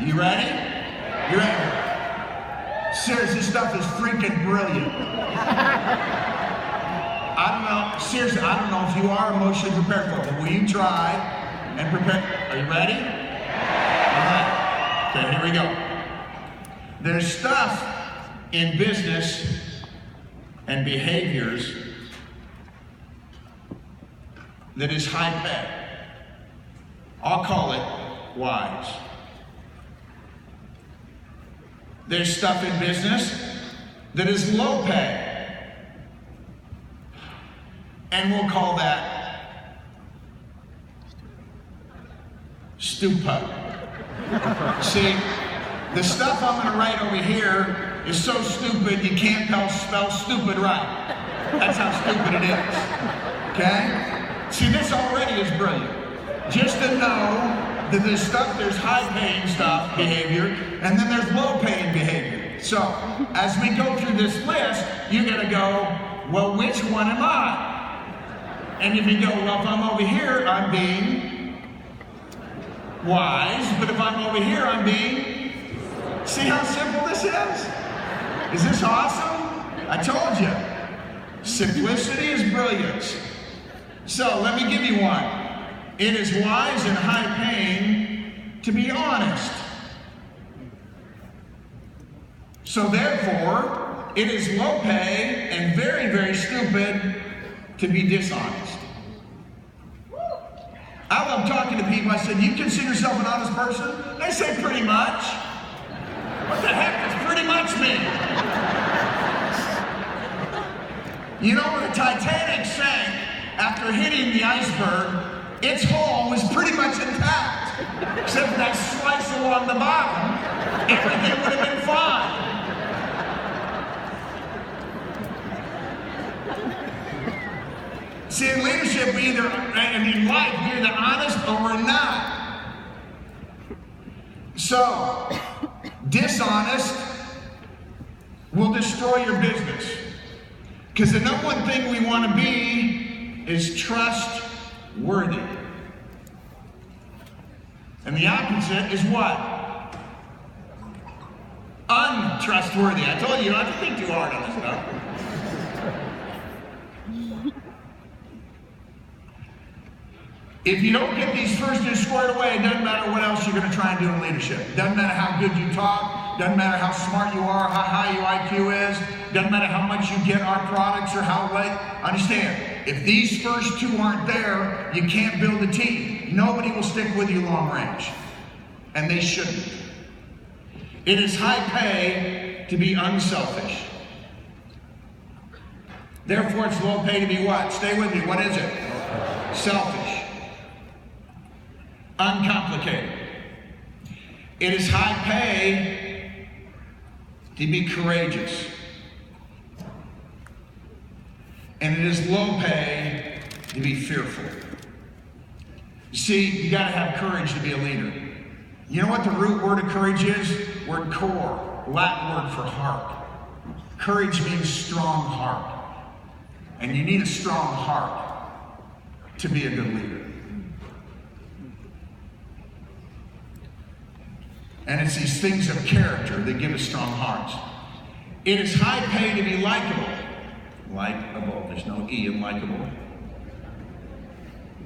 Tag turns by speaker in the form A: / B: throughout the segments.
A: You ready? You ready? Seriously, this stuff is freaking brilliant. I don't know, seriously, I don't know if you are emotionally prepared for it, but will you try and prepare? Are you ready? All right. Okay, here we go. There's stuff in business and behaviors that is high pay. I'll call it wise. There's stuff in business that is low pay. And we'll call that stupid. See, the stuff I'm going to write over here is so stupid you can't spell stupid right. That's how stupid it is. Okay? See, this already is brilliant. Just to know that there's high-paying stuff, behavior, and then there's low-paying behavior. So, as we go through this list, you're going to go, well, which one am I? And if you go, well, if I'm over here, I'm being wise, but if I'm over here, I'm being... See how simple this is? Is this awesome? I told you. Simplicity is brilliance. So, let me give you one. It is wise and high-paying to be honest. So therefore, it is low pay and very, very stupid to be dishonest. I love talking to people. I said, you consider yourself an honest person? They say, pretty much. What the heck does pretty much mean? You know, when the Titanic sank after hitting the iceberg, its hull was pretty much intact, except for that slice along the bottom. Everything would have been fine. See, in leadership, and in life, we're either honest or we're not. So, dishonest will destroy your business. Because the number one thing we want to be is trustworthy. And the opposite is what? Untrustworthy. I told you, you don't have to think too hard on this stuff. If you don't get these first two squared away, it doesn't matter what else you're going to try and do in leadership. It doesn't matter how good you talk. Doesn't matter how smart you are, how high your IQ is. Doesn't matter how much you get our products or how late. Understand, if these first two aren't there, you can't build a team. Nobody will stick with you long range. And they shouldn't. It is high pay to be unselfish. Therefore, it's low pay to be what? Stay with me. What is it? Selfish. Uncomplicated. It is high pay to be courageous. And it is low pay to be fearful. You see, you gotta have courage to be a leader. You know what the root word of courage is? Word core, Latin word for heart. Courage means strong heart. And you need a strong heart to be a good leader. And it's these things of character that give us strong hearts. It is high pay to be likable. Likeable. There's no E in likable.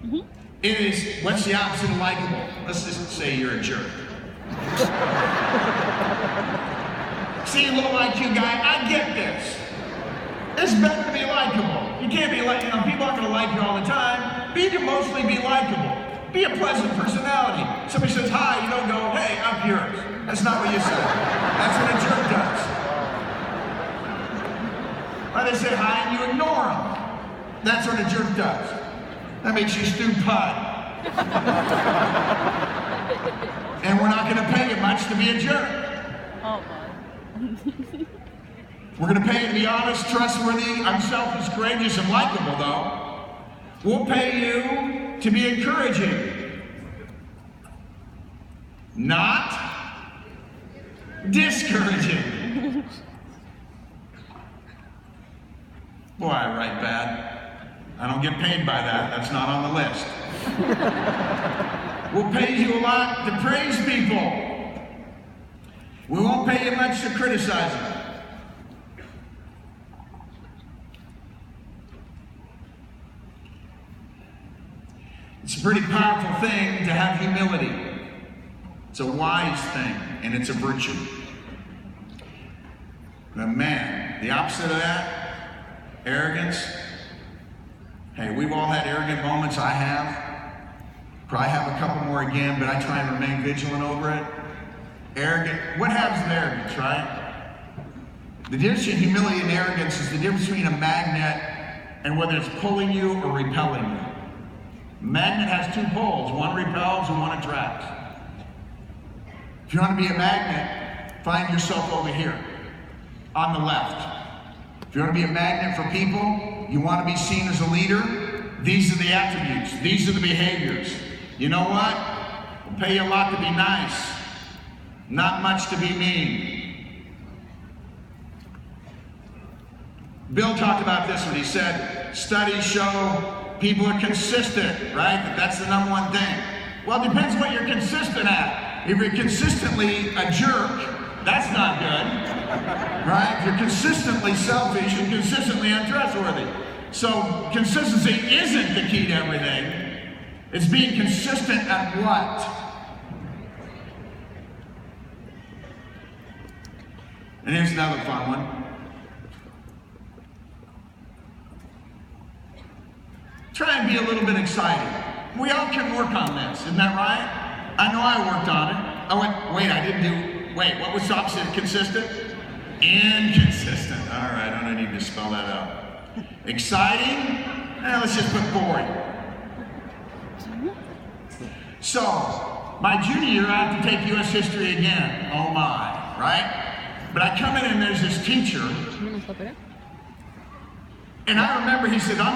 A: Mm-hmm. It is, what's the opposite of likable? Let's just say you're a jerk. See, low IQ guy, I get this. It's better to be likable. You can't be like, people aren't going to like you all the time, but you can mostly be likable. Be a pleasant personality. Somebody says hi, you don't go, hey, up yours. That's not what you say. That's what a jerk does. Or they say hi and you ignore them. That's what a jerk does. That makes you stupid. And we're not going to pay you much to be a jerk. Oh, my. We're going to pay you to be honest, trustworthy, unselfish, courageous, and likable, though. We'll pay you to be encouraging, not discouraging. Boy, I write bad. I don't get paid by that. That's not on the list. We'll pay you a lot to praise people. We won't pay you much to criticize them. It's a pretty powerful thing to have humility. It's a wise thing, and it's a virtue. But man, the opposite of that, arrogance. Hey, we've all had arrogant moments. I have. Probably have a couple more again, but I try and remain vigilant over it. Arrogant. What happens with arrogance, right? The difference between humility and arrogance is the difference between a magnet and whether it's pulling you or repelling you. A magnet has two poles. One repels and one attracts. If you want to be a magnet, find yourself over here, on the left. If you want to be a magnet for people, you want to be seen as a leader, these are the attributes, these are the behaviors. You know what? We'll pay you a lot to be nice, not much to be mean. Bill talked about this when he said, studies show people are consistent, right? That's the number one thing. Well, it depends what you're consistent at. If you're consistently a jerk, that's not good, right? If you're consistently selfish and consistently untrustworthy. So consistency isn't the key to everything. It's being consistent at what? And here's another fun one. Try and be a little bit exciting. We all can work on this, isn't that right? I know I worked on it. What was the opposite of consistent? Inconsistent. All right, I don't need to spell that out. Exciting? Let's just put boring. So, my junior year, I have to take U.S. history again. Oh my, right? But I come in and there's this teacher, and I remember he said,